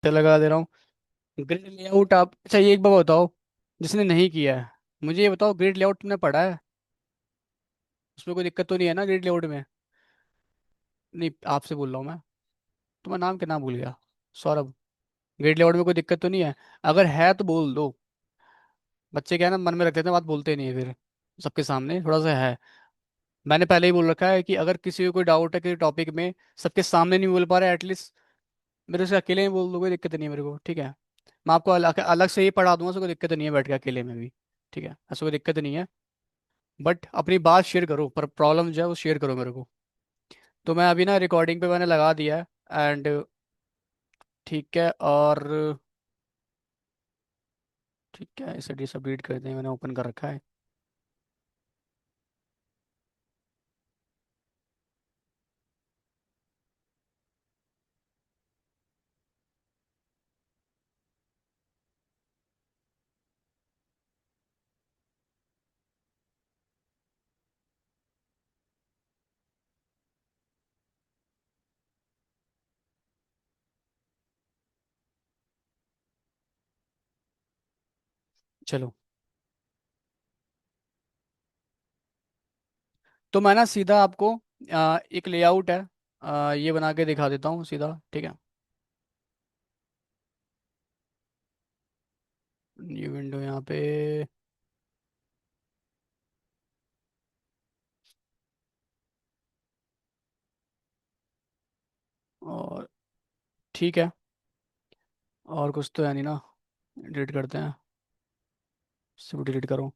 तो लगा दे रहा हूँ। ग्रिड लेआउट आप, अच्छा ये एक बार बताओ, जिसने नहीं किया है, मुझे ये बताओ, ग्रिड लेआउट तुमने पढ़ा है? उसमें कोई दिक्कत तो नहीं है ना ग्रिड लेआउट में? नहीं, आपसे बोल रहा हूँ मैं। तुम्हारा नाम क्या, नाम भूल गया। सौरभ। ग्रिड लेआउट में कोई दिक्कत तो नहीं है? अगर है तो बोल दो। बच्चे क्या है ना, मन में रखते थे, बात बोलते नहीं है फिर सबके सामने, थोड़ा सा है। मैंने पहले ही बोल रखा है कि अगर किसी को कोई डाउट है किसी टॉपिक में, सबके सामने नहीं बोल पा रहे, एटलीस्ट मेरे से अकेले में बोल दो, कोई दिक्कत नहीं है मेरे को, ठीक है। मैं आपको अलग अलग से ही पढ़ा दूंगा, उसको कोई दिक्कत नहीं है, बैठ के अकेले में भी। ठीक है, ऐसा कोई दिक्कत नहीं है। बट अपनी बात शेयर करो, पर प्रॉब्लम जो है वो शेयर करो मेरे को। तो मैं अभी ना रिकॉर्डिंग पे मैंने लगा दिया है, एंड ठीक है। और ठीक है, इसे डिसअपडेट कर दें, मैंने ओपन कर रखा है। चलो, तो मैं ना सीधा आपको एक लेआउट है, ये बना के दिखा देता हूँ सीधा, ठीक है। न्यू विंडो यहाँ पे। और ठीक है, और कुछ तो है नहीं ना। डिलीट करते हैं, सब डिलीट करो।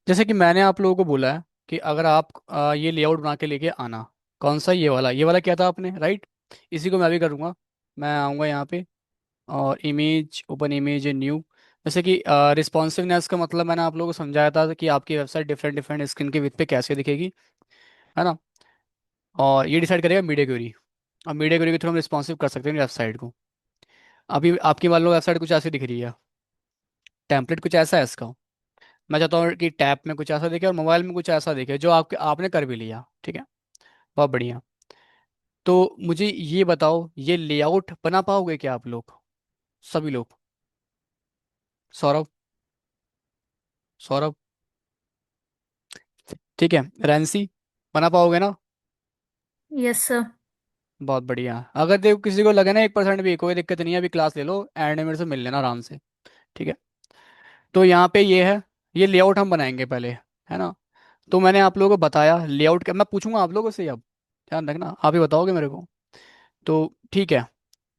जैसे कि मैंने आप लोगों को बोला है कि अगर आप ये लेआउट बना के लेके आना। कौन सा, ये वाला किया था आपने, राइट? इसी को मैं भी करूँगा। मैं आऊँगा यहाँ पे, और इमेज, ओपन इमेज, न्यू। जैसे कि रिस्पॉन्सिवनेस का मतलब मैंने आप लोगों को समझाया था कि आपकी वेबसाइट डिफरेंट डिफरेंट स्क्रीन के विथ पे कैसे दिखेगी, है ना? और ये डिसाइड करेगा मीडिया क्वेरी। और मीडिया क्वेरी के थ्रू हम रिस्पॉन्सिव कर सकते हैं वेबसाइट को। अभी आपकी मान लो वेबसाइट कुछ ऐसी दिख रही है, टेम्पलेट कुछ ऐसा है इसका। मैं चाहता हूँ कि टैब में कुछ ऐसा दिखे और मोबाइल में कुछ ऐसा दिखे, जो आपके आपने कर भी लिया, ठीक है। बहुत बढ़िया। तो मुझे ये बताओ, ये लेआउट बना पाओगे क्या आप लोग, सभी लोग? सौरभ, सौरभ, ठीक है। रेंसी, बना पाओगे ना? Yes sir. बहुत बढ़िया। अगर देखो किसी को लगे ना 1% भी, कोई दिक्कत नहीं है, अभी क्लास ले लो एंड में मेरे से मिल लेना आराम से, ठीक है। तो यहाँ पे ये है, ये लेआउट हम बनाएंगे पहले, है ना? तो मैंने आप लोगों को बताया लेआउट का, मैं पूछूंगा आप लोगों से अब, ध्यान रखना, आप ही बताओगे मेरे को। तो ठीक है,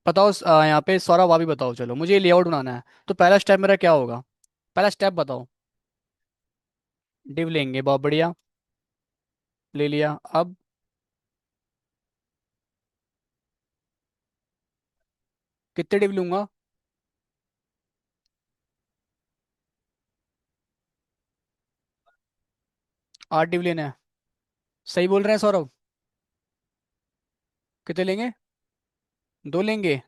बताओ। यहाँ पे सौरभ, आप ही बताओ, चलो मुझे लेआउट बनाना है, तो पहला स्टेप मेरा क्या होगा? पहला स्टेप बताओ। डिव लेंगे, बहुत बढ़िया। ले लिया, अब कितने डिव लूंगा? 8 डिव लेने हैं? सही बोल रहे हैं सौरभ? कितने लेंगे? 2 लेंगे?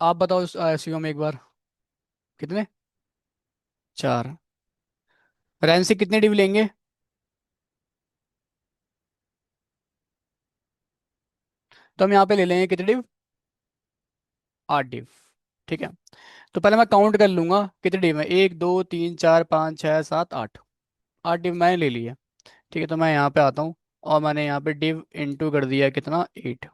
आप बताओ शिवम एक बार, कितने? 4। रैंसी कितने डिव लेंगे? तो हम यहाँ पे ले लेंगे कितने डिव? 8 डिव, ठीक है। तो पहले मैं काउंट कर लूंगा कितने डिव है, 1 2 3 4 5 6 7 8। 8 डिव मैंने ले लिए, ठीक है। तो मैं यहाँ पे आता हूँ, और मैंने यहाँ पे डिव इंटू कर दिया कितना, 8।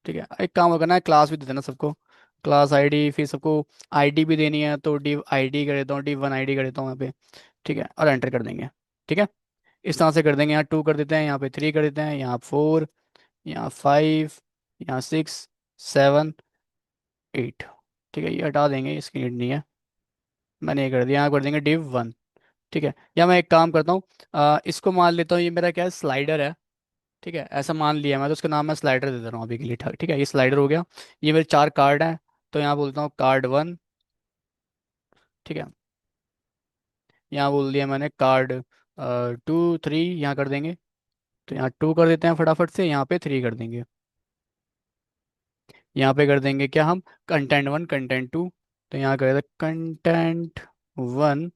ठीक है, एक काम करना है, क्लास भी दे देना सबको, क्लास आईडी, फिर सबको आईडी भी देनी है, तो डिव आईडी कर देता हूँ, डिव 1 आईडी कर देता हूँ यहाँ पे, ठीक है। और एंटर कर देंगे, ठीक है। इस तरह से कर देंगे, यहाँ 2 कर देते हैं, यहाँ पे 3 कर देते हैं, यहाँ 4, यहाँ 5, यहाँ 6, 7, 8। ठीक है, ये हटा देंगे, इसकी नीड नहीं है। मैंने ये कर दिया, यहाँ कर देंगे div 1, ठीक है। या मैं एक काम करता हूँ, इसको मान लेता हूँ, ये मेरा क्या है, स्लाइडर है, ठीक है। ऐसा मान लिया मैं, तो उसका नाम मैं स्लाइडर दे दे रहा हूँ अभी के लिए, ठीक है। ये स्लाइडर हो गया। ये मेरे 4 कार्ड हैं, तो यहाँ बोलता हूँ कार्ड 1, ठीक है। यहाँ बोल दिया मैंने कार्ड टू थ्री यहाँ कर देंगे। तो यहाँ टू कर देते हैं फटाफट से, यहाँ पे थ्री कर देंगे। यहाँ पे कर देंगे क्या हम, कंटेंट वन कंटेंट टू। तो यहाँ कर देते कंटेंट वन,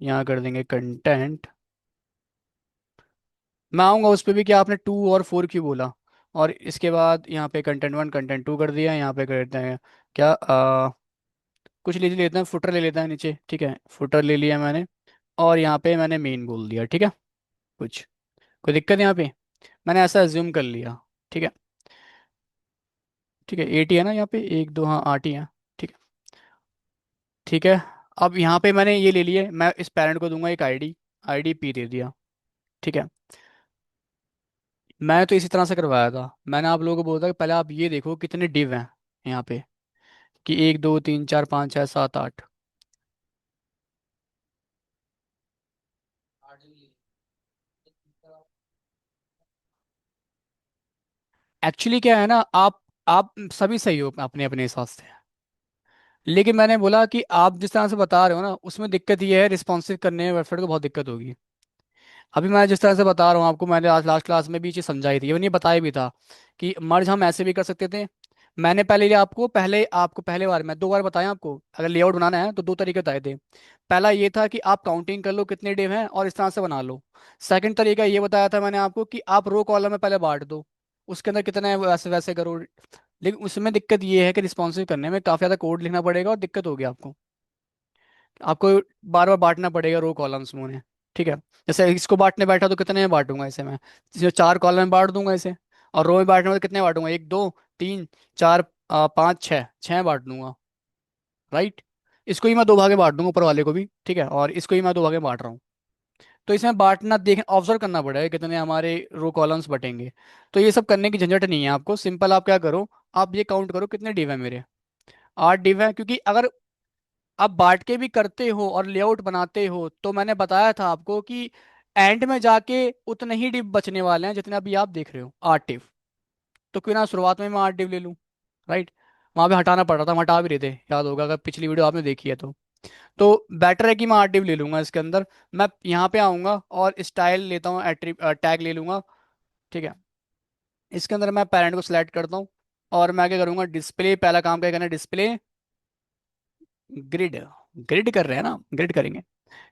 यहाँ कर देंगे कंटेंट। मैं आऊँगा उस पर भी कि आपने टू और फोर क्यों बोला। और इसके बाद यहाँ पे कंटेंट वन कंटेंट टू कर दिया, यहाँ पे कर देते हैं क्या, कुछ ले लेते हैं, फुटर ले लेते हैं नीचे, ठीक है, फुटर ले लिया मैंने। और यहाँ पे मैंने मेन बोल दिया, ठीक है। कुछ कोई दिक्कत है यहाँ पे, मैंने ऐसा एज्यूम कर लिया। ठीक है, ठीक है, एट ही है ना यहाँ पे, एक दो हाँ आठ ही है। ठीक है, ठीक है। अब यहाँ पे मैंने ये ले लिए, मैं इस पेरेंट को दूंगा एक आईडी, आईडी पी दे दिया। ठीक है, मैं तो इसी तरह से करवाया था, मैंने आप लोगों को बोला था कि पहले आप ये देखो कितने डिव हैं यहाँ पे, कि एक दो तीन चार पाँच छः सात आठ। एक्चुअली क्या है ना, आप सभी सही हो अपने अपने हिसाब से, लेकिन मैंने बोला कि आप जिस तरह से बता रहे हो ना, उसमें दिक्कत ये है, रिस्पॉन्सिव करने में वेबसाइट को बहुत दिक्कत होगी। अभी मैं जिस तरह से बता रहा हूँ आपको, मैंने आज लास्ट क्लास में भी ये चीज़ समझाई थी, ये बताया भी था कि मर्ज हम ऐसे भी कर सकते थे। मैंने पहले ये आपको पहले बार मैं दो बार बताया आपको, अगर लेआउट बनाना है तो दो तरीके बताए थे। पहला ये था कि आप काउंटिंग कर लो कितने डिव हैं और इस तरह से बना लो। सेकंड तरीका ये बताया था मैंने आपको कि आप रो कॉलम में पहले बांट दो, उसके अंदर कितना है वैसे वैसे करो। लेकिन उसमें दिक्कत ये है कि रिस्पॉन्सिव करने में काफ़ी ज़्यादा कोड लिखना पड़ेगा और दिक्कत होगी आपको। आपको बार बार बांटना पड़ेगा रो कॉलम्स में उन्हें। ठीक है, जैसे इसको बांटने बैठा तो कितने में बांटूंगा इसे मैं, इसे चार कॉलम में बांट दूंगा इसे। और रो में बांटने में तो कितने बांटूंगा, एक दो तीन चार पाँच छः, छः बांट दूंगा। राइट, इसको ही मैं दो भागे बांट दूंगा, ऊपर वाले को भी, ठीक है, और इसको ही मैं दो भागे बांट रहा हूँ। तो इसमें बांटना देख ऑब्जर्व करना पड़ेगा कितने हमारे रो कॉलम्स बटेंगे। तो ये सब करने की झंझट नहीं है आपको, सिंपल आप क्या करो, आप ये काउंट करो कितने डिव है मेरे, आठ डिव है। क्योंकि अगर आप बांट के भी करते हो और लेआउट बनाते हो तो मैंने बताया था आपको कि एंड में जाके उतने ही डिव बचने वाले हैं जितने अभी आप देख रहे हो, आठ डिव। तो क्यों ना शुरुआत में मैं आठ डिव ले लूँ। राइट, वहां पे हटाना पड़ रहा था, हम हटा भी रहे थे, याद होगा अगर पिछली वीडियो आपने देखी है तो बेटर है कि मैं आठ डिव ले लूंगा इसके अंदर। मैं यहाँ पे आऊंगा और स्टाइल लेता हूँ, टैग ले लूंगा। ठीक है, इसके अंदर मैं पेरेंट को सिलेक्ट करता हूँ और मैं क्या करूंगा, डिस्प्ले, पहला काम क्या करना है, डिस्प्ले ग्रिड। ग्रिड कर रहे हैं ना, ग्रिड करेंगे।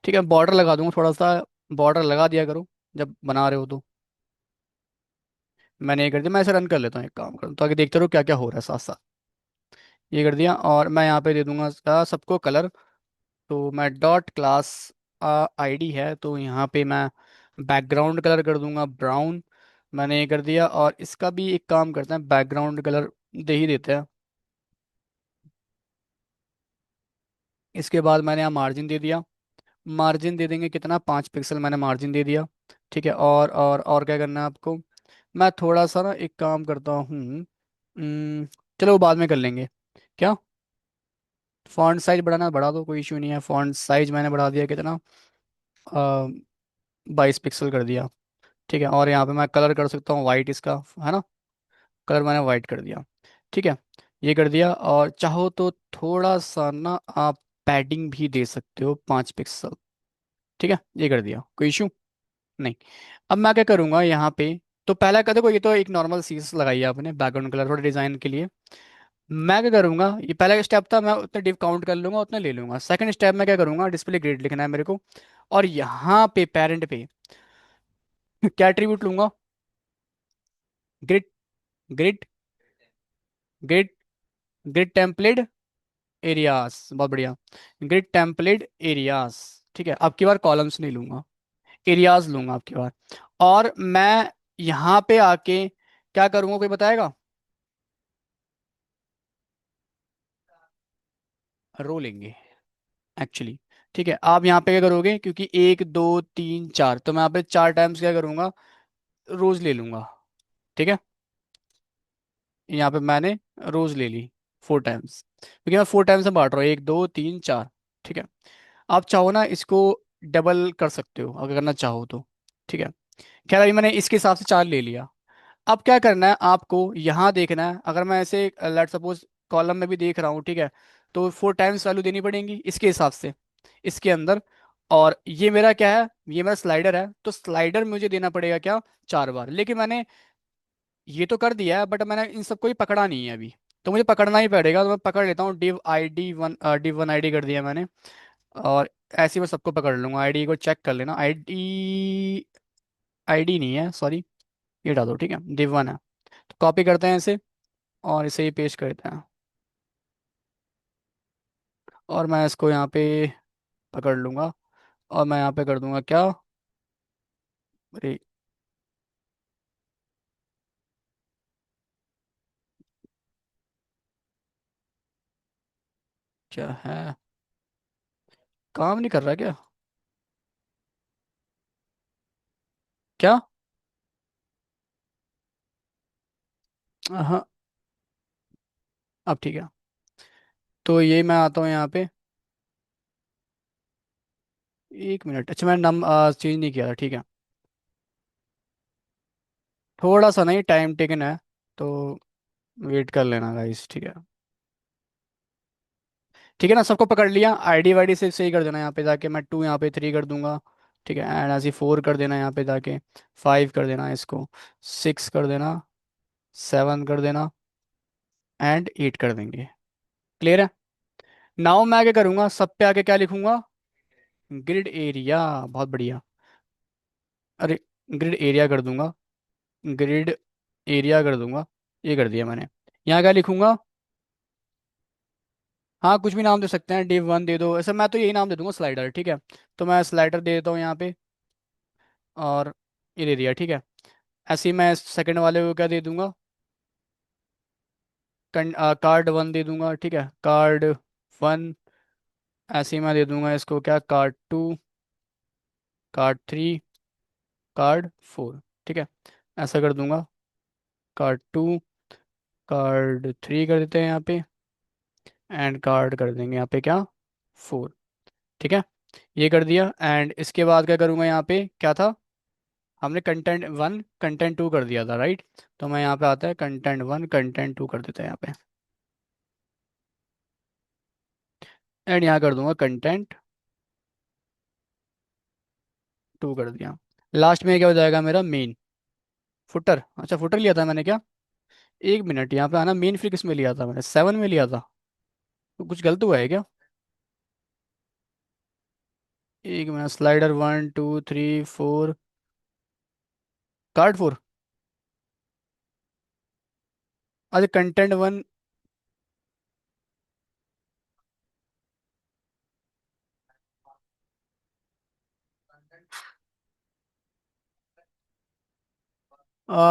ठीक है, बॉर्डर लगा दूंगा थोड़ा सा, बॉर्डर लगा दिया करो जब बना रहे हो तो। मैंने ये कर दिया, मैं इसे रन कर लेता हूँ, एक काम करूँ ताकि देखते रहो क्या क्या हो रहा है साथ साथ। ये कर दिया और मैं यहाँ पे दे दूंगा सबको कलर। तो मैं डॉट क्लास आईडी है, तो यहाँ पे मैं बैकग्राउंड कलर कर दूंगा ब्राउन। मैंने ये कर दिया और इसका भी एक काम करते हैं, बैकग्राउंड कलर दे ही देते हैं। इसके बाद मैंने यहाँ मार्जिन दे दिया, मार्जिन दे देंगे कितना, 5 पिक्सल मैंने मार्जिन दे दिया। ठीक है, और क्या करना है आपको, मैं थोड़ा सा ना एक काम करता हूँ, चलो वो बाद में कर लेंगे। क्या, फॉन्ट साइज बढ़ाना बढ़ा दो, कोई इशू नहीं है। फॉन्ट साइज मैंने बढ़ा दिया कितना, 22 पिक्सल कर दिया। ठीक है, और यहाँ पे मैं कलर कर सकता हूँ वाइट इसका, है ना, कलर मैंने वाइट कर दिया। ठीक है, ये कर दिया और चाहो तो थोड़ा सा ना आप पैडिंग भी दे सकते हो, 5 पिक्सल। ठीक है, ये कर दिया, कोई इशू नहीं। अब मैं क्या करूँगा यहाँ पे, तो पहला कर देखो, ये तो एक नॉर्मल सीस लगाई है आपने बैकग्राउंड कलर थोड़ा डिजाइन के लिए। मैं क्या करूँगा, ये पहला स्टेप था, मैं उतने डिव काउंट कर लूंगा, उतने ले लूंगा। सेकंड स्टेप में क्या करूँगा, डिस्प्ले ग्रिड लिखना है मेरे को, और यहाँ पे पेरेंट पे क्या एट्रीब्यूट लूंगा, grid, grid, grid, grid template areas, बहुत बढ़िया, ग्रिड टेम्पलेट एरियाज। ठीक है, अब की बार कॉलम्स नहीं लूंगा, एरियाज लूंगा आपकी बार। और मैं यहाँ पे आके क्या करूँगा, कोई बताएगा, रो लेंगे एक्चुअली। ठीक है, आप यहाँ पे क्या करोगे, क्योंकि एक दो तीन चार, तो मैं यहाँ पे चार टाइम्स क्या करूँगा, रोज ले लूंगा। ठीक है, यहाँ पे मैंने रोज ले ली 4 टाइम्स, क्योंकि मैं 4 टाइम्स से बांट रहा हूँ, एक दो तीन चार। ठीक है, आप चाहो ना इसको डबल कर सकते हो अगर करना चाहो तो। ठीक है, खैर अभी मैंने इसके हिसाब से चार ले लिया। अब क्या करना है आपको, यहाँ देखना है, अगर मैं ऐसे लेट सपोज कॉलम में भी देख रहा हूँ, ठीक है, तो 4 टाइम्स वैल्यू देनी पड़ेगी इसके हिसाब से, इसके अंदर। और ये मेरा क्या है, ये मेरा स्लाइडर है, तो स्लाइडर मुझे देना पड़ेगा क्या, 4 बार। लेकिन मैंने ये तो कर दिया है, बट मैंने इन सबको ही पकड़ा नहीं है अभी। तो मुझे पकड़ना ही पड़ेगा, तो मैं पकड़ लेता हूँ। div1 id कर दिया मैंने। और ऐसे ही मैं सबको पकड़ लूंगा। आईडी को चेक कर लेना। आईडी, आईडी नहीं है, सॉरी, ये डाल दो, ठीक है, div1 है। तो कॉपी करते हैं इसे, और इसे ही पेस्ट करते हैं। और मैं इसको यहाँ पे पकड़ लूंगा, और मैं यहाँ पे कर दूंगा क्या, अरे क्या है, काम नहीं कर रहा क्या, क्या। हाँ, अब ठीक है। तो ये मैं आता हूँ यहाँ पे। 1 मिनट, अच्छा मैंने नम चेंज नहीं किया था, ठीक है। थोड़ा सा नहीं, टाइम टेकन है, तो वेट कर लेना गाइस, ठीक है। ठीक है ना, सबको पकड़ लिया। आईडी वाईडी से सही कर देना यहाँ पे जाके। मैं 2 यहाँ पे 3 कर दूंगा, ठीक है। एंड ऐसे 4 कर देना यहाँ पे जाके। 5 कर देना इसको। 6 कर देना। 7 कर देना। एंड 8 कर देंगे। क्लियर है। नाउ मैं क्या करूँगा, सब पे आके क्या लिखूंगा, ग्रिड एरिया। बहुत बढ़िया। अरे, ग्रिड एरिया कर दूंगा। ग्रिड एरिया कर दूंगा। ये कर दिया मैंने। यहाँ क्या लिखूंगा, हाँ कुछ भी नाम दे सकते हैं, div1 दे दो, ऐसा मैं तो यही नाम दे दूंगा, स्लाइडर, ठीक है। तो मैं स्लाइडर दे देता हूँ यहाँ पे। और ये दे दिया, ठीक है। ऐसे ही मैं सेकंड वाले को क्या दे दूंगा, कार्ड 1 दे दूंगा, ठीक है, कार्ड 1। ऐसे ही मैं दे दूंगा इसको क्या, कार्ड 2, कार्ड 3, कार्ड 4, ठीक है। ऐसा कर दूंगा। कार्ड 2, कार्ड 3 कर देते हैं यहाँ पे। एंड कार्ड कर देंगे यहाँ पे क्या, 4, ठीक है। ये कर दिया। एंड इसके बाद क्या करूँगा, यहाँ पे क्या था, हमने कंटेंट 1 कंटेंट 2 कर दिया था, राइट। तो मैं यहाँ पे आता है कंटेंट 1 कंटेंट 2 कर देता है यहाँ पे। एंड यहाँ कर दूंगा कंटेंट 2 कर दिया। लास्ट में क्या हो जाएगा मेरा, मेन, फुटर। अच्छा, फुटर लिया था मैंने क्या, 1 मिनट, यहाँ पे आना, मेन फिर किस में लिया था मैंने, 7 में लिया था। तो कुछ गलत हुआ है क्या। 1 मिनट, स्लाइडर 1 2 3 4, कार्ड 4। अच्छा, कंटेंट 1।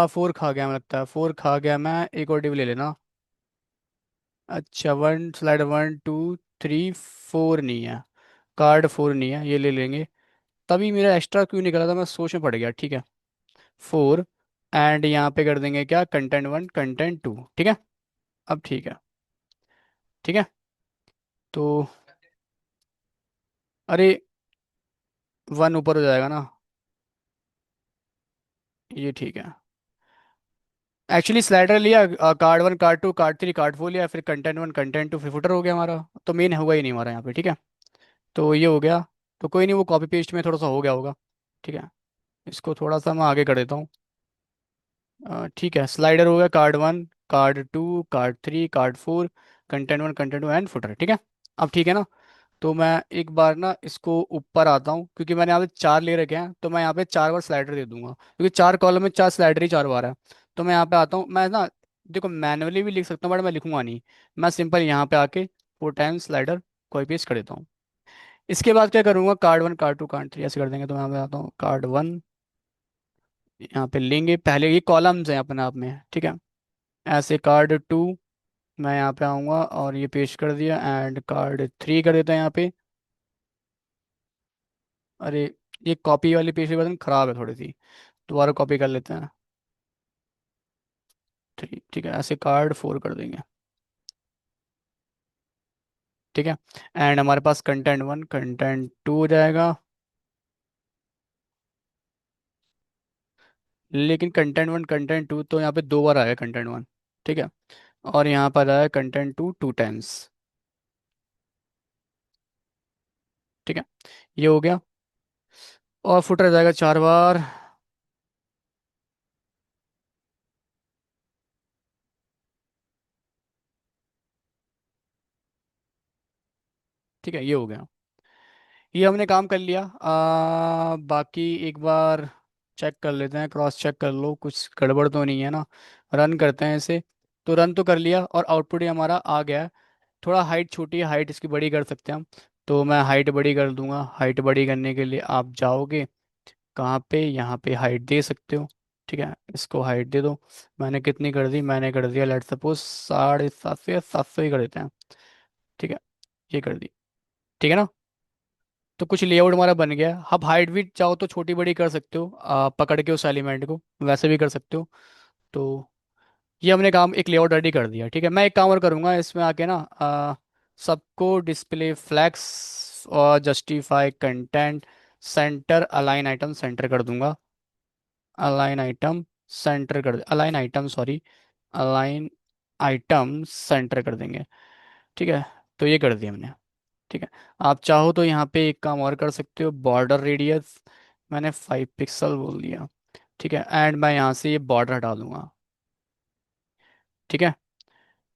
4 खा गया, मुझे लगता है 4 खा गया मैं, एक और डिव ले लेना। अच्छा, स्लाइडर 1 2 3 4 नहीं है, कार्ड 4 नहीं है, ये ले लेंगे। तभी मेरा एक्स्ट्रा क्यों निकला था, मैं सोच में पड़ गया, ठीक है। 4। एंड यहाँ पे कर देंगे क्या, कंटेंट 1 कंटेंट 2, ठीक है। अब ठीक है, ठीक है। तो अरे, 1 ऊपर हो जाएगा ना, ये ठीक है। एक्चुअली स्लाइडर लिया, कार्ड 1 कार्ड 2 कार्ड 3 कार्ड 4 लिया, फिर कंटेंट 1 कंटेंट 2, फिर फुटर हो गया हमारा। तो मेन हुआ ही नहीं हमारा यहाँ पे, ठीक है। तो ये हो गया। तो कोई नहीं, वो कॉपी पेस्ट में थोड़ा सा हो गया होगा, ठीक है। इसको थोड़ा सा मैं आगे कर देता हूँ। ठीक है, स्लाइडर हो गया card 1 card 2 card 3 card 4, content 1 content 2 and footer, ठीक है। अब ठीक है ना। तो मैं एक बार ना इसको ऊपर आता हूँ, क्योंकि मैंने यहाँ पे 4 ले रखे हैं, तो मैं यहाँ पे 4 बार स्लाइडर दे दूंगा, क्योंकि 4 कॉलम में 4 स्लाइडर ही 4 बार है। तो मैं यहाँ पे आता हूँ, मैं ना, देखो मैनुअली भी लिख सकता हूँ, बट मैं लिखूंगा नहीं। मैं सिंपल यहाँ पे आके 4 टाइम्स स्लाइडर कॉपी पेस्ट कर देता हूँ। इसके बाद क्या करूँगा, कार्ड 1 कार्ड 2 कार्ड 3 ऐसे कर देंगे। तो मैं यहाँ पे आता हूँ, कार्ड 1, यहाँ पे लेंगे पहले, ये कॉलम्स हैं अपने आप में, ठीक है। ऐसे कार्ड 2, मैं यहाँ पे आऊँगा और ये पेस्ट कर दिया। एंड कार्ड 3 कर देता है यहाँ पे। अरे, ये कॉपी वाली पेस्ट की बटन खराब है थोड़ी सी, दोबारा कॉपी कर लेते हैं। 3, ठीक है, ऐसे कार्ड 4 कर देंगे, ठीक है। एंड हमारे पास कंटेंट 1 कंटेंट 2 हो जाएगा। लेकिन कंटेंट 1 कंटेंट 2 तो यहाँ पे 2 बार आया कंटेंट 1, ठीक है। और यहाँ पर आया कंटेंट 2 2 टाइम्स, ठीक है। ये हो गया। और फुटर जाएगा 4 बार। ठीक है, ये हो गया। ये हमने काम कर लिया। बाकी एक बार चेक कर लेते हैं, क्रॉस चेक कर लो कुछ गड़बड़ तो नहीं है ना। रन करते हैं इसे। तो रन तो कर लिया और आउटपुट ही हमारा आ गया है। थोड़ा हाइट छोटी है, हाइट इसकी बड़ी कर सकते हैं हम। तो मैं हाइट बड़ी कर दूंगा। हाइट बड़ी करने के लिए आप जाओगे कहाँ पे, यहाँ पे हाइट दे सकते हो। ठीक है, इसको हाइट दे दो। मैंने कितनी कर दी, मैंने कर दिया लेट सपोज 750 या 700 ही कर देते हैं। ठीक है, ये कर दी। ठीक है ना। तो कुछ लेआउट हमारा बन गया है। अब हाइट भी चाहो तो छोटी बड़ी कर सकते हो, पकड़ के उस एलिमेंट को वैसे भी कर सकते हो। तो ये हमने काम एक लेआउट रेडी कर दिया। ठीक है, मैं एक काम और करूँगा इसमें आके ना, सबको डिस्प्ले फ्लैक्स और justify content centre align item centre कर दूंगा। अलाइन आइटम सेंटर कर, align item sorry, align item centre कर देंगे। ठीक है, तो ये कर दिया हमने। ठीक है, आप चाहो तो यहाँ पे एक काम और कर सकते हो, बॉर्डर रेडियस मैंने 5 पिक्सल बोल दिया। ठीक है, एंड मैं यहाँ से ये बॉर्डर हटा दूंगा। ठीक है,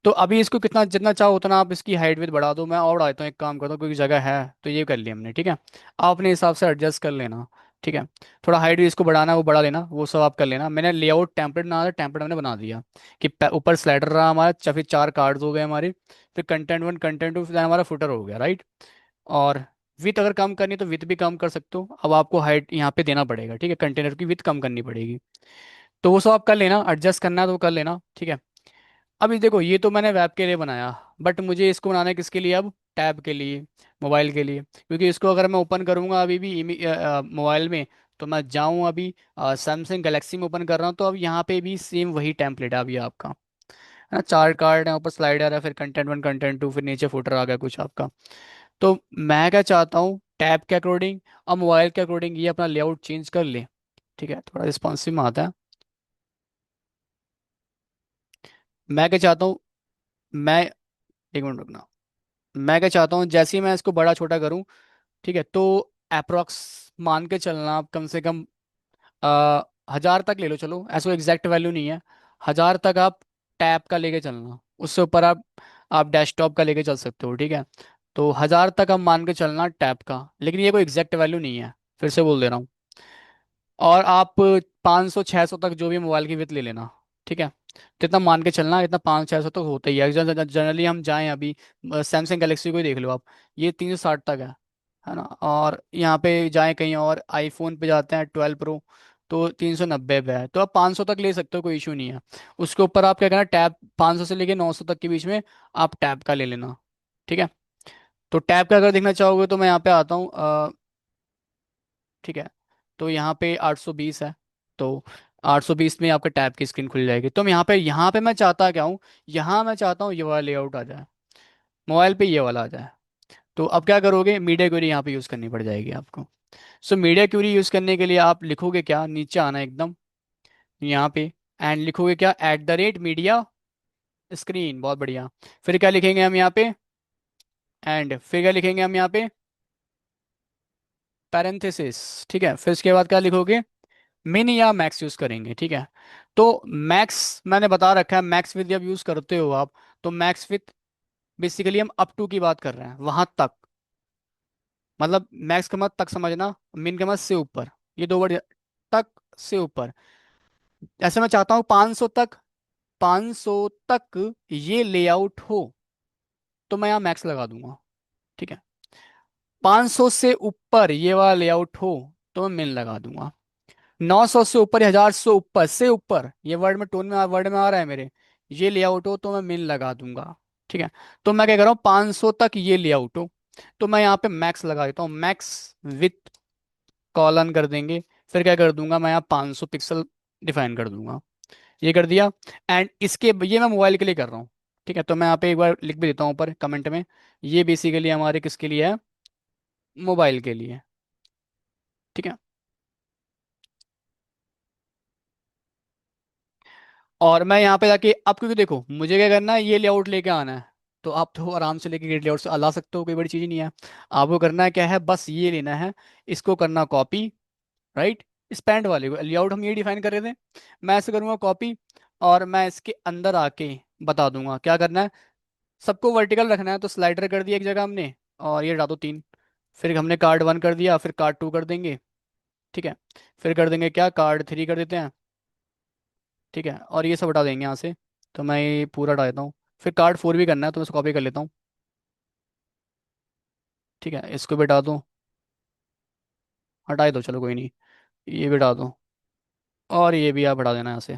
तो अभी इसको कितना जितना चाहो उतना आप इसकी हाइट विड्थ बढ़ा दो। मैं और बढ़ाता हूँ, एक काम करता हूँ क्योंकि जगह है। तो ये कर लिया हमने। ठीक है, आप अपने हिसाब से एडजस्ट कर लेना। ठीक है, थोड़ा हाइट भी इसको बढ़ाना है वो बढ़ा लेना, वो सब आप कर लेना। मैंने लेआउट टेम्पलेट बना दिया, टेम्पलेट मैंने बना दिया कि ऊपर स्लाइडर रहा हमारा, फिर 4 कार्ड्स हो गए हमारे, फिर कंटेंट वन कंटेंट टू, फिर हमारा फुटर हो गया, राइट। और विथ अगर कम करनी है तो विथ भी कम कर सकते हो। अब आपको हाइट यहाँ पे देना पड़ेगा। ठीक है, कंटेनर की विथ कम करनी पड़ेगी। तो वो सब आप कर लेना, एडजस्ट करना है तो वो कर लेना। ठीक है, अभी देखो ये तो मैंने वेब के लिए बनाया, बट मुझे इसको बनाना है किसके लिए अब, टैब के लिए, मोबाइल के लिए। क्योंकि इसको अगर मैं ओपन करूँगा अभी भी मोबाइल में, तो मैं जाऊँ अभी सैमसंग गैलेक्सी में ओपन कर रहा हूँ, तो अब यहाँ पे भी सेम वही टेम्पलेट है अभी आपका, है ना। 4 कार्ड है, ऊपर स्लाइडर है, फिर कंटेंट वन कंटेंट टू, फिर नीचे फुटर आ गया कुछ आपका। तो मैं क्या चाहता हूँ, टैब के अकॉर्डिंग और मोबाइल के अकॉर्डिंग ये अपना लेआउट चेंज कर ले। ठीक है, थोड़ा रिस्पॉन्सिव में आता है। मैं क्या चाहता हूँ, मैं, एक मिनट रुकना। मैं क्या चाहता हूँ, जैसे ही मैं इसको बड़ा छोटा करूँ, ठीक है, तो अप्रोक्स मान के चलना आप कम से कम 1000 तक ले लो, चलो ऐसा एग्जैक्ट वैल्यू नहीं है। 1000 तक आप टैब का लेके चलना, उससे ऊपर आप डेस्कटॉप का लेके चल सकते हो। ठीक है, तो 1000 तक आप मान के चलना टैब का, लेकिन ये कोई एग्जैक्ट वैल्यू नहीं है, फिर से बोल दे रहा हूँ। और आप 500 600 तक जो भी मोबाइल की विथ ले लेना। ठीक है, तो इतना मान के चलना, इतना 500 600 तक होता ही है जनरली। हम जाएं अभी सैमसंग गैलेक्सी को ही देख लो आप, ये 360 तक है ना। और यहाँ पे जाएं कहीं और आईफोन पे जाते हैं 12 प्रो, तो 390 पे है। तो आप 500 तक ले सकते हो, कोई इशू नहीं है। उसके ऊपर आप क्या करना, टैब 500 से लेके 900 तक के बीच में आप टैब का ले लेना। ठीक है, तो टैब का अगर देखना चाहोगे तो मैं यहाँ पे आता हूँ। ठीक है, तो यहाँ पे 820 है। तो 820 में आपका टैब की स्क्रीन खुल जाएगी। तो मैं यहाँ पे मैं चाहता क्या हूँ, यहाँ मैं चाहता हूँ ये वाला लेआउट आ जाए, मोबाइल पे ये वाला आ जाए। तो अब क्या करोगे, मीडिया क्वेरी यहाँ पे यूज़ करनी पड़ जाएगी आपको। सो मीडिया क्वेरी यूज़ करने के लिए आप लिखोगे क्या, नीचे आना एकदम यहाँ पे, एंड लिखोगे क्या, @मीडिया स्क्रीन, बहुत बढ़िया। फिर क्या लिखेंगे हम यहाँ पे, एंड फिर क्या लिखेंगे हम यहाँ पे, पैरेंथेसिस। ठीक है, फिर इसके बाद क्या लिखोगे, मिन या मैक्स यूज करेंगे। ठीक है, तो मैक्स मैंने बता रखा है, मैक्स विथ जब यूज करते हो आप, तो मैक्स विथ बेसिकली हम अप टू की बात कर रहे हैं, वहां तक। मतलब मैक्स का मत तक समझना, मिन का मत से ऊपर, ये दो वर्ड, तक से ऊपर। ऐसे मैं चाहता हूँ 500 तक, 500 तक ये लेआउट हो, तो मैं यहाँ मैक्स लगा दूंगा। ठीक है, 500 से ऊपर ये वाला लेआउट हो तो मैं मिन लगा दूंगा। 900 से ऊपर, 1000 से ऊपर ये वर्ड में टोन में वर्ड में आ रहा है मेरे, ये लेआउट हो तो मैं मिन लगा दूंगा। ठीक है, तो मैं क्या कर रहा हूँ, 500 तक ये लेआउट हो तो मैं यहाँ पे मैक्स लगा देता हूँ, मैक्स विथ कॉलन कर देंगे। फिर क्या कर दूंगा, मैं यहाँ 500 पिक्सल डिफाइन कर दूंगा। ये कर दिया। एंड इसके ये मैं मोबाइल के लिए कर रहा हूँ। ठीक है, तो मैं यहाँ पे एक बार लिख भी देता हूँ ऊपर कमेंट में, ये बेसिकली हमारे किसके लिए है, मोबाइल के लिए। ठीक है, और मैं यहाँ पे जाके अब, क्योंकि देखो मुझे क्या करना है, ये लेआउट लेके आना है। तो आप तो आराम से लेके ग्रिड लेआउट से ला सकते हो, कोई बड़ी चीज़ नहीं है। आपको करना है क्या है, बस ये लेना है, इसको करना कॉपी, राइट। स्पैंड वाले को लेआउट हम ये डिफाइन कर रहे थे, मैं ऐसे करूँगा कॉपी, और मैं इसके अंदर आके बता दूंगा क्या करना है। सबको वर्टिकल रखना है, तो स्लाइडर कर दिया एक जगह हमने, और ये हटा दो तीन। फिर हमने कार्ड 1 कर दिया, फिर कार्ड 2 कर देंगे, ठीक है। फिर कर देंगे क्या, कार्ड 3 कर देते हैं, ठीक है। और ये सब हटा देंगे यहाँ से, तो मैं ये पूरा हटा देता हूँ। फिर कार्ड 4 भी करना है, तो मैं इसको कॉपी कर लेता हूँ, ठीक है। इसको भी हटा दो, हटा ही दो, चलो कोई नहीं, ये भी हटा दो, और ये भी आप हटा देना यहाँ से,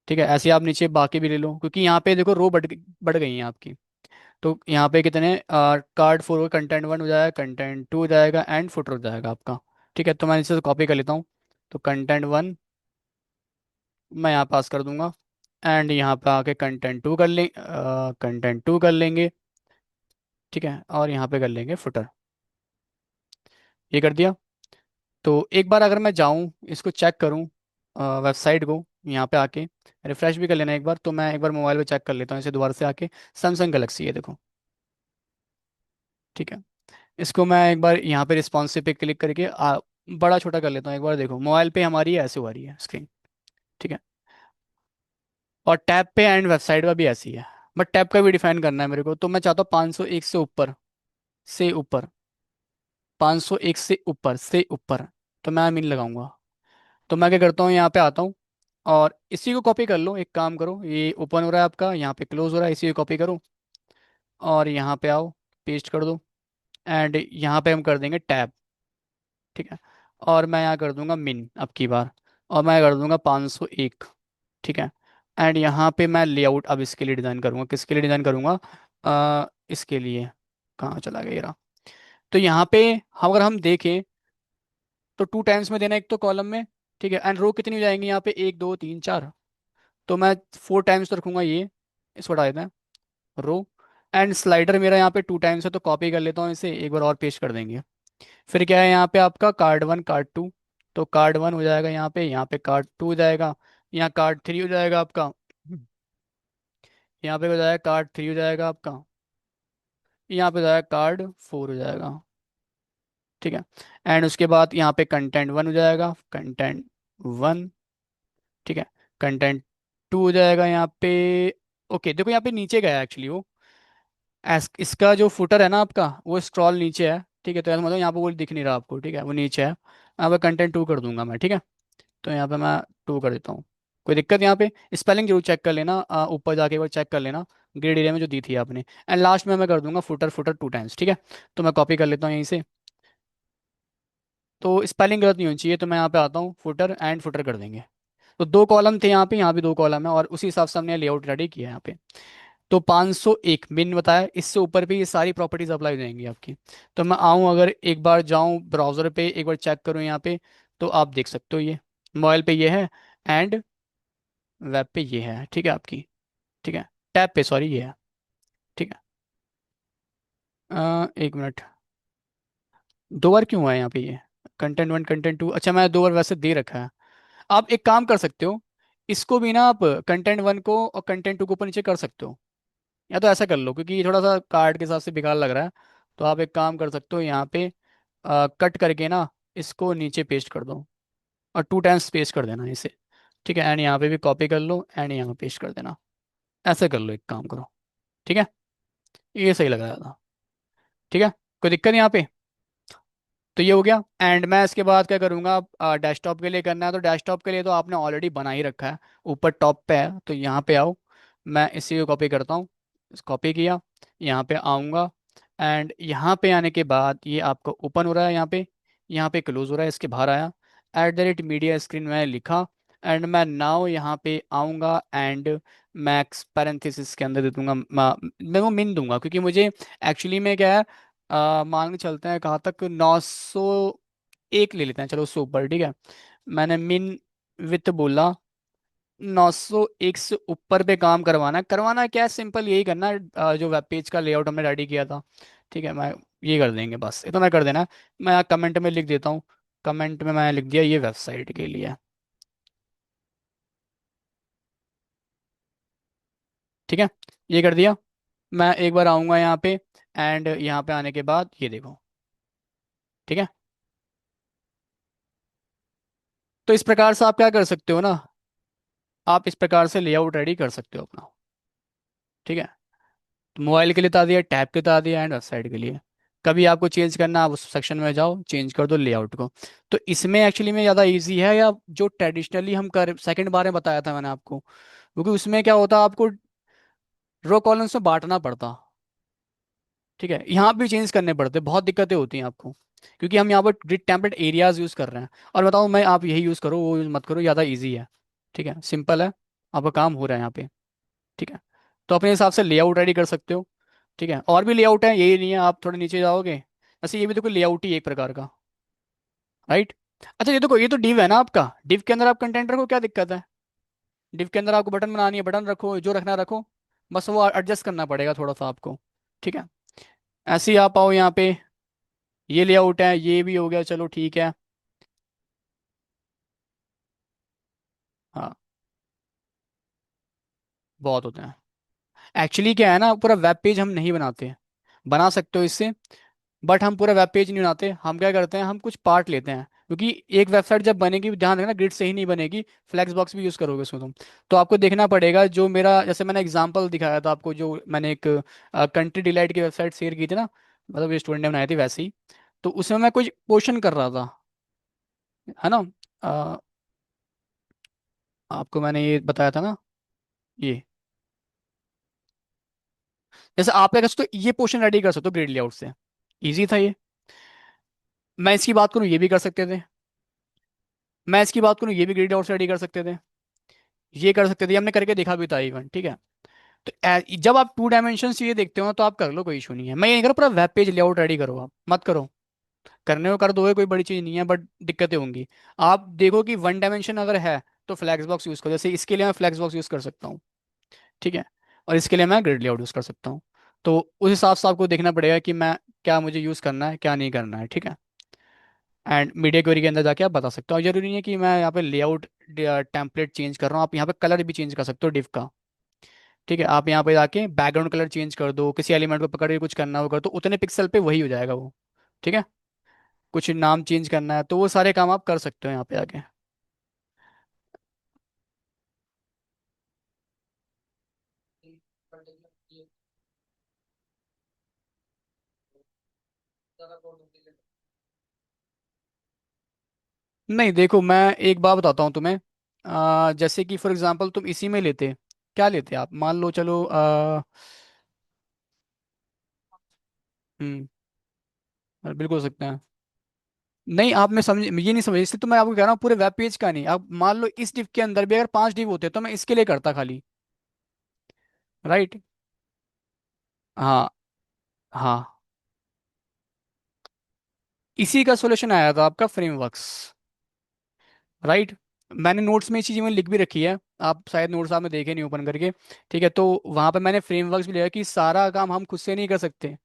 ठीक है। ऐसे आप नीचे बाकी भी ले लो, क्योंकि यहाँ पे देखो रो बढ़ गई हैं आपकी। तो यहाँ पे कितने, कार्ड 4 का कंटेंट 1 हो जाएगा, कंटेंट 2 हो जाएगा, एंड फुटर हो जाएगा आपका, ठीक है। तो मैं इसे कॉपी कर लेता हूँ, तो कंटेंट 1 मैं यहाँ पास कर दूंगा, एंड यहाँ पे आके कंटेंट 2 कर लें, कंटेंट 2 कर लेंगे, ठीक है। और यहाँ पे कर लेंगे फुटर, ये कर दिया। तो एक बार अगर मैं जाऊँ इसको चेक करूँ, वेबसाइट को, यहाँ पे आके रिफ्रेश भी कर लेना एक बार, तो मैं एक बार मोबाइल पे चेक कर लेता हूँ इसे दोबारा से आके। सैमसंग गलेक्सी है देखो, ठीक है। इसको मैं एक बार यहाँ पे रिस्पॉन्सिव पे क्लिक करके बड़ा छोटा कर लेता हूँ, एक बार देखो मोबाइल पे हमारी ऐसे हो रही है स्क्रीन, ठीक है। और टैब पे एंड वेबसाइट पर भी ऐसी है, बट टैब का भी डिफाइन करना है मेरे को, तो मैं चाहता हूँ 501 से ऊपर 501 से ऊपर, तो मैं मीन लगाऊंगा। तो मैं क्या करता हूँ, यहाँ पे आता हूँ, और इसी को कॉपी कर लो, एक काम करो, ये ओपन हो रहा है आपका, यहाँ पे क्लोज हो रहा है, इसी को कॉपी करो, और यहाँ पे आओ, पेस्ट कर दो, एंड यहाँ पे हम कर देंगे टैब, ठीक है। और मैं यहाँ कर दूंगा मिन अब की बार, और मैं कर दूंगा 501, ठीक है। एंड यहाँ पे मैं लेआउट अब इसके लिए डिज़ाइन करूँगा, किसके लिए डिज़ाइन करूँगा, इसके लिए, कहाँ चला गया ये रहा। तो यहाँ पे अगर हम देखें, तो 2 टाइम्स में देना एक तो कॉलम में, ठीक है। एंड रो कितनी हो जाएंगी यहाँ पे, 1 2 3 4, तो मैं 4 टाइम्स तो रखूंगा ये, इसको हटा देते हैं, रो। एंड स्लाइडर मेरा यहाँ पे 2 टाइम्स है, तो कॉपी कर लेता हूँ इसे, एक बार और पेस्ट कर देंगे। फिर क्या है यहाँ पे आपका कार्ड 1 कार्ड 2, तो कार्ड 1 हो जाएगा यहाँ पे कार्ड 2 हो जाएगा, यहाँ कार्ड 3 हो जाएगा आपका, यहाँ पे हो जाएगा कार्ड 3 हो जाएगा आपका, यहाँ पे हो जाएगा कार्ड 4 हो जाएगा, ठीक है। एंड उसके बाद यहाँ पे कंटेंट 1 हो जाएगा, कंटेंट 1, ठीक है। कंटेंट 2 हो जाएगा यहाँ पे। ओके देखो यहाँ पे नीचे गया एक्चुअली वो, इसका जो फुटर है ना आपका, वो स्क्रॉल नीचे है, ठीक है। तो ऐसा मतलब यहाँ पे वो दिख नहीं रहा आपको, ठीक है, वो नीचे है। यहाँ पे कंटेंट 2 कर दूंगा मैं, ठीक है। तो यहाँ पे मैं 2 कर देता हूँ, कोई दिक्कत यहाँ पे। स्पेलिंग जरूर चेक कर लेना, ऊपर जाके एक बार चेक कर लेना, ग्रेड एरिया में जो दी थी आपने। एंड लास्ट में मैं कर दूंगा फुटर फुटर 2 टाइम्स, ठीक है। तो मैं कॉपी कर लेता हूँ यहीं से, तो स्पेलिंग गलत नहीं होनी चाहिए, तो मैं यहाँ पे आता हूँ, फुटर एंड फुटर कर देंगे। तो 2 कॉलम थे यहाँ पे 2 कॉलम है, और उसी हिसाब से हमने लेआउट रेडी किया है यहाँ पे। तो 501 मिन बताया, इससे ऊपर भी ये सारी प्रॉपर्टीज अप्लाई हो जाएंगी आपकी। तो मैं आऊँ, अगर एक बार जाऊँ ब्राउज़र पे, एक बार चेक करूँ यहाँ पे, तो आप देख सकते हो ये मोबाइल पे ये है, एंड वेब पे ये है, ठीक है आपकी, ठीक है। टैब पे सॉरी ये है, ठीक है। 1 मिनट, 2 बार क्यों हुआ है यहाँ पे ये, कंटेंट 1 कंटेंट 2, अच्छा मैं 2 बार वैसे दे रखा है। आप एक काम कर सकते हो, इसको भी ना आप कंटेंट 1 को और कंटेंट 2 को ऊपर नीचे कर सकते हो, या तो ऐसा कर लो, क्योंकि ये थोड़ा सा कार्ड के हिसाब से बेकार लग रहा है। तो आप एक काम कर सकते हो, यहाँ पे कट करके ना इसको नीचे पेस्ट कर दो, और 2 टाइम्स पेस्ट कर देना इसे, ठीक है। एंड यहाँ पे भी कॉपी कर लो, एंड यहाँ पेस्ट कर देना, ऐसे कर लो, एक काम करो, ठीक है। ये सही लग रहा था, ठीक है, कोई दिक्कत नहीं यहाँ पे। तो ये हो गया। एंड मैं इसके बाद क्या करूँगा, डेस्कटॉप के लिए करना है, तो डेस्कटॉप के लिए तो आपने ऑलरेडी बना ही रखा है, ऊपर टॉप पे है, तो यहाँ पे आओ, मैं इसी को कॉपी करता हूँ, कॉपी किया, यहाँ पे आऊँगा, एंड यहाँ पे आने के बाद ये आपका ओपन हो रहा है, यहाँ पे क्लोज हो रहा है, इसके बाहर आया, @मीडिया स्क्रीन में लिखा, एंड मैं नाउ यहाँ पे आऊँगा, एंड मैक्स पैरेंथेसिस के अंदर दे दूंगा, मैं वो मिन दूंगा, क्योंकि मुझे एक्चुअली में क्या है, मान के चलते हैं कहाँ तक, 901 ले लेते हैं, चलो उससे ऊपर, ठीक है। मैंने मिन विथ बोला, 901 से ऊपर पे काम करवाना क्या है, सिंपल यही करना है, जो वेब पेज का लेआउट हमने रेडी किया था, ठीक है। मैं ये कर देंगे, बस इतना कर देना है। मैं कमेंट में लिख देता हूँ, कमेंट में मैं लिख दिया ये वेबसाइट के लिए, ठीक है, ये कर दिया। मैं एक बार आऊँगा यहाँ पे, एंड यहाँ पे आने के बाद ये देखो। ठीक है। तो इस प्रकार से आप क्या कर सकते हो ना, आप इस प्रकार से लेआउट रेडी कर सकते हो अपना। ठीक है। तो मोबाइल के लिए बता दिया, टैब के लिए बता दिया, एंड वेबसाइट के लिए। कभी आपको चेंज करना, आप उस सेक्शन में जाओ, चेंज कर दो लेआउट को। तो इसमें एक्चुअली में ज़्यादा इजी है, या जो ट्रेडिशनली हम कर सेकंड बार में बताया था मैंने आपको, क्योंकि उसमें क्या होता आपको रो कॉलम्स में बांटना पड़ता। ठीक है, यहाँ भी चेंज करने पड़ते, बहुत दिक्कतें होती हैं आपको, क्योंकि हम यहाँ पर ग्रिड टेम्पलेट एरियाज यूज़ कर रहे हैं। और बताओ मैं, आप यही यूज़ करो वो यूज़ मत करो, ज़्यादा इजी है। ठीक है, सिंपल है, आपका काम हो रहा है यहाँ पे। ठीक है। तो अपने हिसाब से लेआउट रेडी कर सकते हो। ठीक है, और भी लेआउट है, यही नहीं है, आप थोड़े नीचे जाओगे, वैसे ये भी तो कोई लेआउट ही है एक प्रकार का। राइट। अच्छा ये तो ये तो डिव है ना आपका, डिव के अंदर आप कंटेंट रखो, क्या दिक्कत है। डिव के अंदर आपको बटन बनानी है, बटन रखो, जो रखना है रखो, बस वो एडजस्ट करना पड़ेगा थोड़ा सा आपको। ठीक है। ऐसे ही आप आओ यहाँ पे, ये लेआउट है, ये भी हो गया, चलो ठीक है। हाँ, बहुत होते हैं। एक्चुअली क्या है ना, पूरा वेब पेज हम नहीं बनाते, बना सकते हो इससे, बट हम पूरा वेब पेज नहीं बनाते। हम क्या करते हैं, हम कुछ पार्ट लेते हैं, क्योंकि एक वेबसाइट जब बनेगी, ध्यान रखना ग्रिड से ही नहीं बनेगी, फ्लैक्स बॉक्स भी यूज़ करोगे उसमें तुम। तो आपको देखना पड़ेगा, जो मेरा जैसे मैंने एग्जांपल दिखाया था आपको, जो मैंने एक कंट्री डिलाइट की वेबसाइट शेयर की थी ना, मतलब ये स्टूडेंट ने बनाई थी वैसे ही। तो उसमें मैं कुछ क्वेश्चन कर रहा था, है ना। अ, आपको मैंने ये बताया था ना, ये जैसे आप क्या कर सकते हो, ये पोर्शन रेडी कर सकते हो ग्रिड लेआउट से, इजी था ये। मैं इसकी बात करूँ, ये भी कर सकते थे। मैं इसकी बात करूँ, ये भी ग्रिड लेआउट से रेडी कर सकते थे, ये कर सकते थे, ये हमने करके देखा भी था इवन। ठीक है। तो जब आप टू डायमेंशन ये देखते हो ना, तो आप कर लो, कोई इशू नहीं है। मैं ये नहीं करो पूरा वेब पेज लेआउट रेडी करो, आप मत करो। करने को कर दो, कोई बड़ी चीज़ नहीं है, बट दिक्कतें होंगी। आप देखो कि वन डायमेंशन अगर है, तो फ्लैक्स बॉक्स यूज़ करो, जैसे इसके लिए मैं फ्लैक्स बॉक्स यूज़ कर सकता हूँ। ठीक है। और इसके लिए मैं ग्रिड लेआउट यूज़ कर सकता हूँ। तो उस हिसाब से आपको देखना पड़ेगा कि मैं क्या मुझे यूज़ करना है, क्या नहीं करना है। ठीक है। एंड मीडिया क्वेरी के अंदर जाके आप बता सकते हो, और जरूरी नहीं है कि मैं यहाँ पे लेआउट टेम्पलेट चेंज कर रहा हूँ, आप यहाँ पे कलर भी चेंज कर सकते हो डिव का। ठीक है, आप यहाँ पे जाके बैकग्राउंड कलर चेंज कर दो, किसी एलिमेंट को पकड़ के कुछ करना होगा तो उतने पिक्सल पे वही हो जाएगा वो। ठीक है। कुछ नाम चेंज करना है, तो वो सारे काम आप कर सकते हो यहाँ पे आके। नहीं देखो, मैं एक बात बताता हूँ तुम्हें। जैसे कि फॉर एग्जांपल तुम इसी में लेते, क्या लेते आप, मान लो चलो हम्म, बिल्कुल हो सकते हैं। नहीं, आप मैं समझ ये नहीं समझ, इसलिए तो मैं आपको कह रहा हूँ पूरे वेब पेज का नहीं। आप मान लो इस डिव के अंदर भी अगर 5 डिव होते तो मैं इसके लिए करता खाली। राइट। हाँ। हाँ, इसी का सोल्यूशन आया था आपका फ्रेमवर्क्स। राइट। मैंने नोट्स में ये चीज़ में लिख भी रखी है, आप शायद नोट्स आपने देखे नहीं ओपन करके। ठीक है, तो वहाँ पे मैंने फ्रेमवर्क्स भी लिखा है कि सारा काम हम खुद से नहीं कर सकते।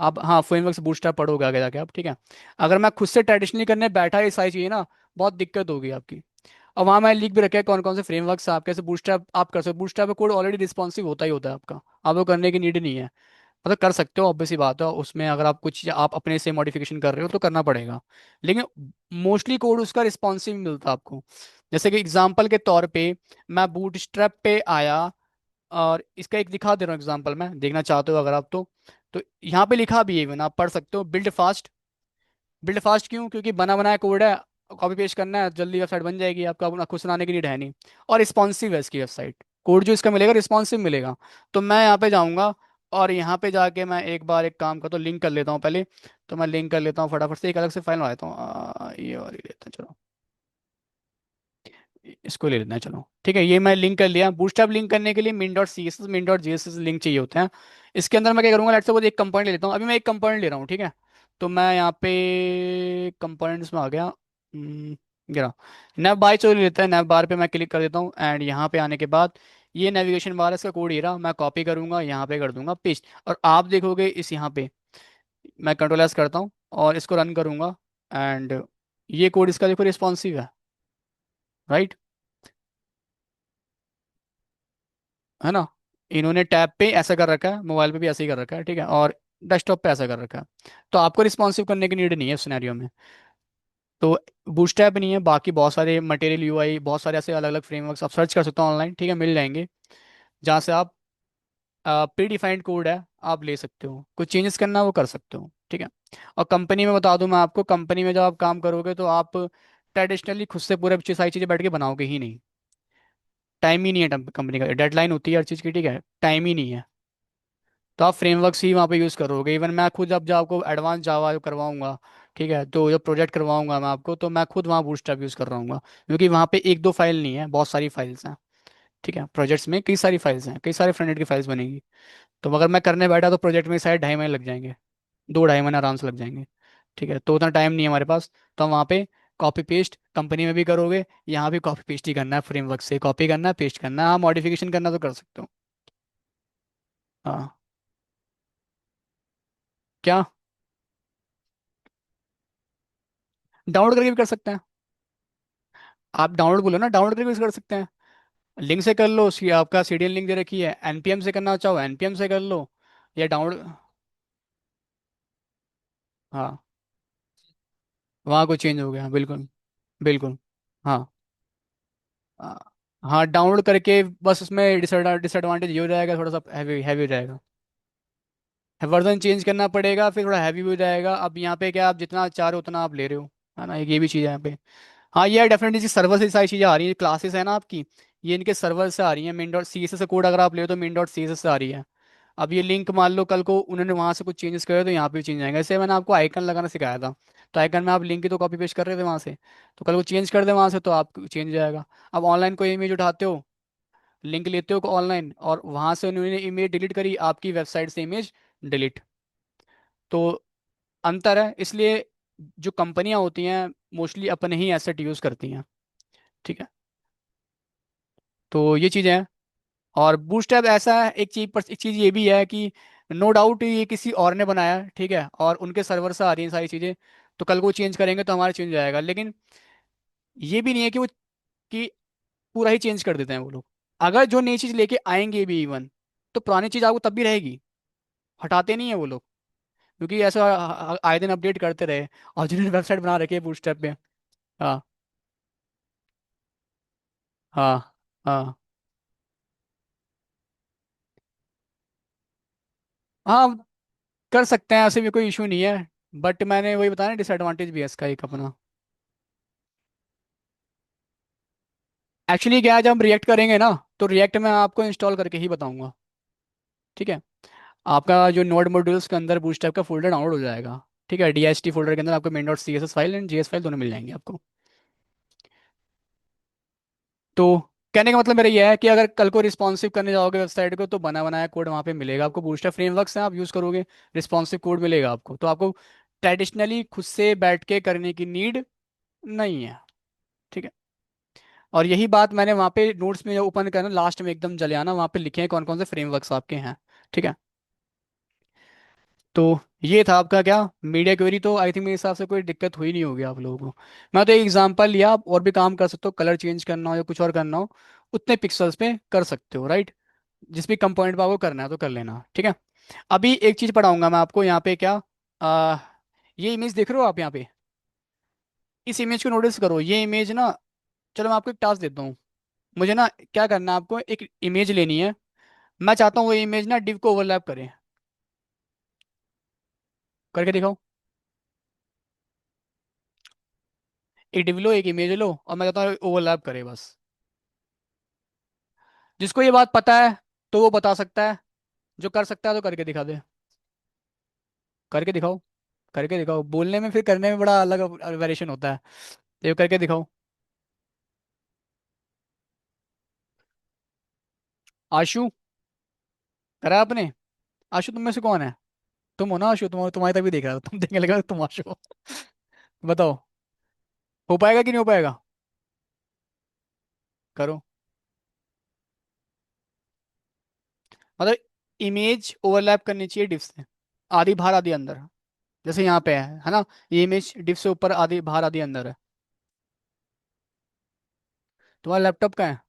आप हाँ, फ्रेमवर्क्स बूटस्ट्रैप पढ़ोगे आगे जाके आप। ठीक है। अगर मैं खुद से ट्रेडिशनली करने बैठा ये सारी चीज़ें ना, बहुत दिक्कत होगी आपकी। और वहाँ मैं लिख भी रखा है कौन कौन से फ्रेमवर्क्स आप कैसे बूटस्ट्रैप आप कर सकते हो। बूटस्ट्रैप का कोड ऑलरेडी रिस्पॉन्सिव होता ही होता है आपका, आपको करने की नीड नहीं है। मतलब कर सकते हो, ऑब्वियस सी बात है, उसमें अगर आप कुछ आप अपने से मॉडिफिकेशन कर रहे हो तो करना पड़ेगा, लेकिन मोस्टली कोड उसका रिस्पॉन्सिव मिलता है आपको। जैसे कि एग्जांपल के तौर पे, मैं बूटस्ट्रैप पे आया, और इसका एक दिखा दे रहा हूँ एग्जांपल, मैं देखना चाहते हो अगर आप तो यहाँ पे लिखा भी है, इवन आप पढ़ सकते हो, बिल्ड फास्ट। बिल्ड फास्ट क्यों, क्योंकि बना बनाया कोड है, कॉपी पेस्ट करना है, जल्दी वेबसाइट बन जाएगी, आपका अपना खुद सुनाने की नीड है नहीं। और रिस्पॉन्सिव है इसकी वेबसाइट, कोड जो इसका मिलेगा रिस्पॉन्सिव मिलेगा। तो मैं यहाँ पे जाऊँगा, और यहाँ पे जाके मैं एक बार एक काम करता हूँ, लिंक कर लेता हूँ पहले। तो मैं लिंक कर लेता हूँ फटाफट से, एक अलग से फाइल में लेता हूँ, ये वाली लेते हैं चलो, इसको ले लेते हैं चलो। ठीक है, ये मैं लिंक कर लिया। बूटस्ट्रैप लिंक करने के लिए min dot C S S min dot G S S link चाहिए होते हैं। इसके अंदर मैं क्या करूँगा, लेट्स सपोज एक कंपोनेंट ले लेता हूँ, अभी मैं एक कंपोनेंट ले रहा हूँ। ठीक है। तो मैं यहाँ पे कंपोनेंट्स में आ गया, गिरा, नैव बार चलो ले लेते हैं, नैव बार पे मैं क्लिक कर देता हूँ, एंड यहाँ पे आने के बाद ये नेविगेशन बार है, इसका कोड ये रहा, मैं कॉपी करूंगा, यहाँ पे कर दूंगा पेस्ट, और आप देखोगे इस यहाँ पे, मैं कंट्रोल एस करता हूँ और इसको रन करूंगा, एंड ये कोड इसका देखो रिस्पॉन्सिव है। राइट। है ना। इन्होंने टैब पे ऐसा कर रखा है, मोबाइल पे भी ऐसा ही कर रखा है, ठीक है, और डेस्कटॉप पे ऐसा कर रखा है। तो आपको रिस्पॉन्सिव करने की नीड नहीं है इस सिनेरियो में। तो बूटस्ट्रैप नहीं है, बाकी बहुत सारे मटेरियल यूआई, बहुत सारे ऐसे अलग अलग फ्रेमवर्क्स आप सर्च कर सकते हो ऑनलाइन, ठीक है, मिल जाएंगे, जहाँ से आप प्री डिफाइंड कोड है, आप ले सकते हो, कुछ चेंजेस करना है वो कर सकते हो, ठीक है। और कंपनी में बता दूं मैं आपको, कंपनी में जब आप काम करोगे तो आप ट्रेडिशनली खुद से पूरे सारी चीज़ें बैठ के बनाओगे ही नहीं। टाइम ही नहीं है, कंपनी का डेडलाइन होती है हर चीज़ की, ठीक है, टाइम ही नहीं है। तो आप फ्रेमवर्क्स ही वहाँ पे यूज़ करोगे। इवन मैं खुद अब जब आपको एडवांस जावा करवाऊंगा, ठीक है, तो जब प्रोजेक्ट करवाऊंगा मैं आपको, तो मैं खुद वहाँ बूटस्ट्रैप यूज़ कर रहा हूँ, क्योंकि वहाँ पे एक दो फाइल नहीं है, बहुत सारी फाइल्स हैं, ठीक है, प्रोजेक्ट्स में कई सारी फाइल्स हैं, कई सारे फ्रंट एंड की फाइल्स बनेंगी। तो अगर मैं करने बैठा तो प्रोजेक्ट में शायद 2.5 महीने लग जाएंगे, 2 2.5 महीने आराम से लग जाएंगे, ठीक है, तो उतना टाइम नहीं है हमारे पास। तो हम वहाँ पे कॉपी पेस्ट कंपनी में भी करोगे, यहाँ भी कॉपी पेस्ट ही करना है, फ्रेमवर्क से कॉपी करना है, पेस्ट करना है, हाँ मॉडिफिकेशन करना तो कर सकते हो। हाँ। क्या? डाउनलोड करके भी कर सकते हैं। आप डाउनलोड बोलो ना, डाउनलोड करके भी कर सकते हैं। लिंक से कर लो, आपका सीडीएन लिंक दे रखी है, एनपीएम से करना चाहो एनपीएम से कर लो, या डाउनलोड। हाँ, वहाँ कुछ चेंज हो गया, बिल्कुल। बिल्कुल। हाँ। आ, हाँ, डाउनलोड करके बस उसमें डिसएडवांटेज ये हो जाएगा, थोड़ा सा हैवी हैवी हो जाएगा, वर्जन चेंज करना पड़ेगा, फिर थोड़ा हैवी हो जाएगा। अब यहाँ पे क्या, आप जितना चाह रहे हो उतना आप ले रहे हो, है ना, एक ये भी चीज़ है यहाँ पे। हाँ, ये डेफिनेटली जी सर्वर से सारी चीज़ें आ रही हैं, क्लासेस है ना आपकी, ये इनके सर्वर से आ रही हैं, main dot C S S code अगर आप ले हो तो main dot C S S से आ रही है। अब ये लिंक मान लो कल को उन्होंने वहाँ से कुछ चेंजेस करे तो यहाँ पे भी चेंज आएगा। ऐसे मैंने आपको आइकन लगाना सिखाया था, तो आइकन में आप लिंक ही तो कॉपी पेस्ट कर रहे थे वहाँ से, तो कल को चेंज कर दे वहाँ से तो आप चेंज हो जाएगा। अब ऑनलाइन कोई इमेज उठाते हो, लिंक लेते हो ऑनलाइन, और वहाँ से उन्होंने इमेज डिलीट करी, आपकी वेबसाइट से इमेज डिलीट, तो अंतर है। इसलिए जो कंपनियां होती हैं मोस्टली अपने ही एसेट यूज़ करती हैं, ठीक है। तो ये चीज़ें हैं। और बूटस्ट्रैप ऐसा है, एक चीज़ ये भी है कि नो डाउट ये किसी और ने बनाया है, ठीक है, और उनके सर्वर से आ रही हैं सारी चीज़ें, तो कल को चेंज करेंगे तो हमारा चेंज जाएगा, लेकिन ये भी नहीं है कि वो कि पूरा ही चेंज कर देते हैं वो लोग। अगर जो नई चीज़ लेके आएंगे भी इवन, तो पुरानी चीज़ आपको तब भी रहेगी, हटाते नहीं है वो लोग, क्योंकि ऐसा आए दिन अपडेट करते रहे, और जिन्होंने वेबसाइट बना रखी है बूटस्ट्रैप पे। हाँ। हाँ। हाँ। हाँ, कर सकते हैं, ऐसे भी कोई इशू नहीं है, बट मैंने वही बताया ना, डिसएडवांटेज भी है इसका एक अपना। एक्चुअली क्या है, जब हम रिएक्ट करेंगे ना, तो रिएक्ट में आपको इंस्टॉल करके ही बताऊंगा, ठीक है। आपका जो नोड मॉड्यूल्स के अंदर बूटस्ट्रैप का फोल्डर डाउनलोड हो जाएगा, ठीक है, डीएसटी फोल्डर के अंदर आपको main dot C S S file and GS file दोनों मिल जाएंगे आपको। तो कहने का मतलब मेरा ये है कि अगर कल को रिस्पॉन्सिव करने जाओगे वेबसाइट को, तो बना बनाया कोड वहाँ पे मिलेगा आपको, बूटस्ट्रैप फ्रेमवर्क्स हैं आप यूज़ करोगे, रिस्पॉन्सिव कोड मिलेगा आपको, तो आपको ट्रेडिशनली खुद से बैठ के करने की नीड नहीं है, ठीक है। और यही बात मैंने वहाँ पे नोट्स में जो ओपन करना लास्ट में एकदम जले आना, वहाँ पे लिखे हैं कौन कौन से फ्रेमवर्क्स आपके हैं, ठीक है। तो ये था आपका क्या, मीडिया क्वेरी, तो आई थिंक मेरे हिसाब से कोई दिक्कत हुई नहीं होगी आप लोगों को। मैं तो एक एग्जांपल लिया, आप और भी काम कर सकते हो, कलर चेंज करना हो या कुछ और करना हो, उतने पिक्सल्स पे कर सकते हो, राइट। जिस भी कंपोनेंट पे आपको करना है तो कर लेना, ठीक है। अभी एक चीज़ पढ़ाऊंगा मैं आपको यहाँ पे क्या, आ, ये इमेज देख रहे हो आप यहाँ पे, इस इमेज को नोटिस करो, ये इमेज ना, चलो मैं आपको एक टास्क देता हूँ। मुझे ना क्या करना है, आपको एक इमेज लेनी है, मैं चाहता हूँ वो इमेज ना डिव को ओवरलैप करे, करके दिखाओ। एक डिव लो, एक इमेज लो, और मैं चाहता हूँ ओवरलैप करे बस। जिसको ये बात पता है तो वो बता सकता है, जो कर सकता है तो करके दिखा दे। करके दिखाओ। करके दिखाओ, बोलने में फिर करने में बड़ा अलग वेरिएशन होता है, तो ये करके दिखाओ। आशु, करा आपने? आशु तुम में से कौन है? तुम हो ना आशु, तुम्हारी तभी देख रहा था, तुम देखने लगा तुम आशु हो। बताओ, हो पाएगा कि नहीं हो पाएगा? करो। मतलब इमेज ओवरलैप करनी चाहिए डिव से, आधी बाहर आधी अंदर, जैसे यहाँ पे है ना, ये इमेज डिव से ऊपर आधी बाहर आधी अंदर है। तुम्हारा लैपटॉप का है?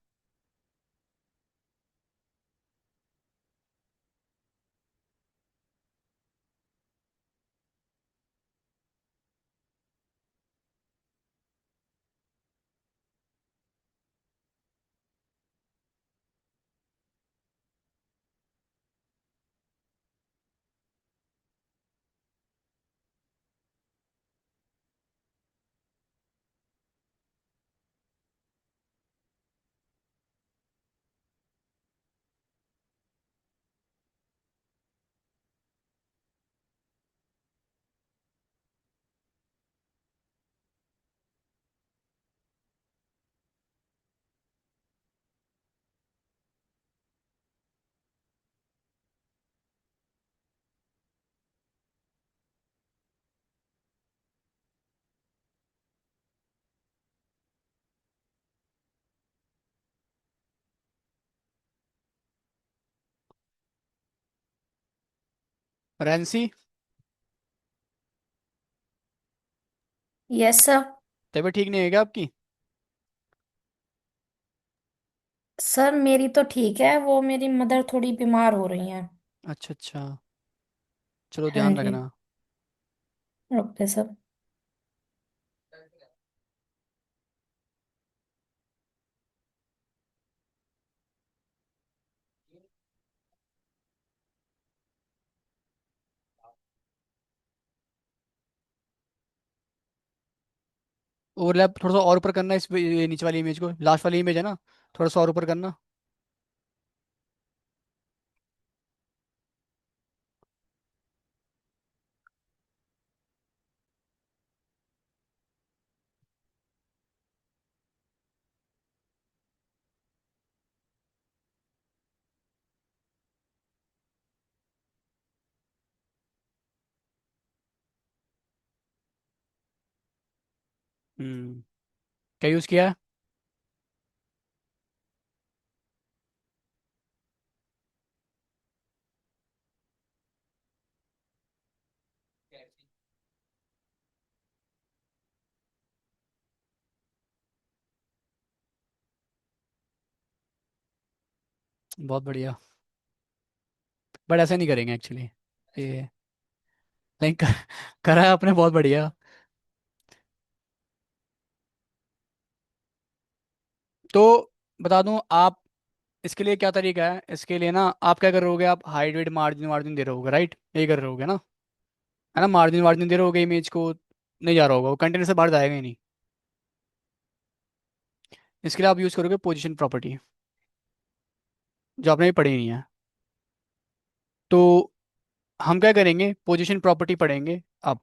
रैंसी। Yes sir. तबीयत ठीक नहीं है क्या आपकी? सर मेरी तो ठीक है, वो मेरी मदर थोड़ी बीमार हो रही हैं। अच्छा अच्छा। चलो हाँ ध्यान जी। रखना। Okay sir. ओवरलैप थोड़ा सा और ऊपर करना ये नीचे वाली इमेज को, लास्ट वाली इमेज है ना, थोड़ा सा और ऊपर करना। क्या यूज़ किया है? बहुत बढ़िया। बट ऐसा नहीं करेंगे एक्चुअली। ये नहीं करा है आपने, बहुत बढ़िया। तो बता दूं आप, इसके लिए क्या तरीका है, इसके लिए ना आप क्या करोगे, आप हाइट वेट मार्जिन वार्जिन दे रहे होगे, राइट, यही कर रहे होगे ना? है ना, मार्जिन वार्जिन दे रहे होगे इमेज को, नहीं जा रहा होगा वो, कंटेनर से बाहर जाएगा ही नहीं। इसके लिए आप यूज़ करोगे पोजीशन प्रॉपर्टी, जो आपने भी पढ़ी नहीं है। तो हम क्या करेंगे, पोजीशन प्रॉपर्टी पढ़ेंगे अब।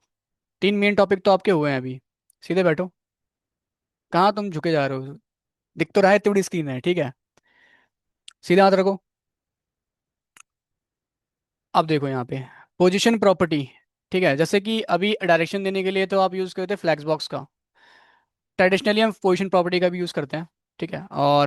तीन मेन टॉपिक तो आपके हुए हैं अभी। सीधे बैठो। कहाँ तुम झुके जा रहे हो? दिख तो रहा है, इतनी बड़ी स्क्रीन है, ठीक है। सीधे हाथ रखो। अब देखो यहाँ पे, पोजीशन प्रॉपर्टी, ठीक है। जैसे कि अभी डायरेक्शन देने के लिए तो आप यूज़ करते हैं फ्लैक्स बॉक्स का। ट्रेडिशनली हम पोजीशन प्रॉपर्टी का भी यूज़ करते हैं, ठीक है। और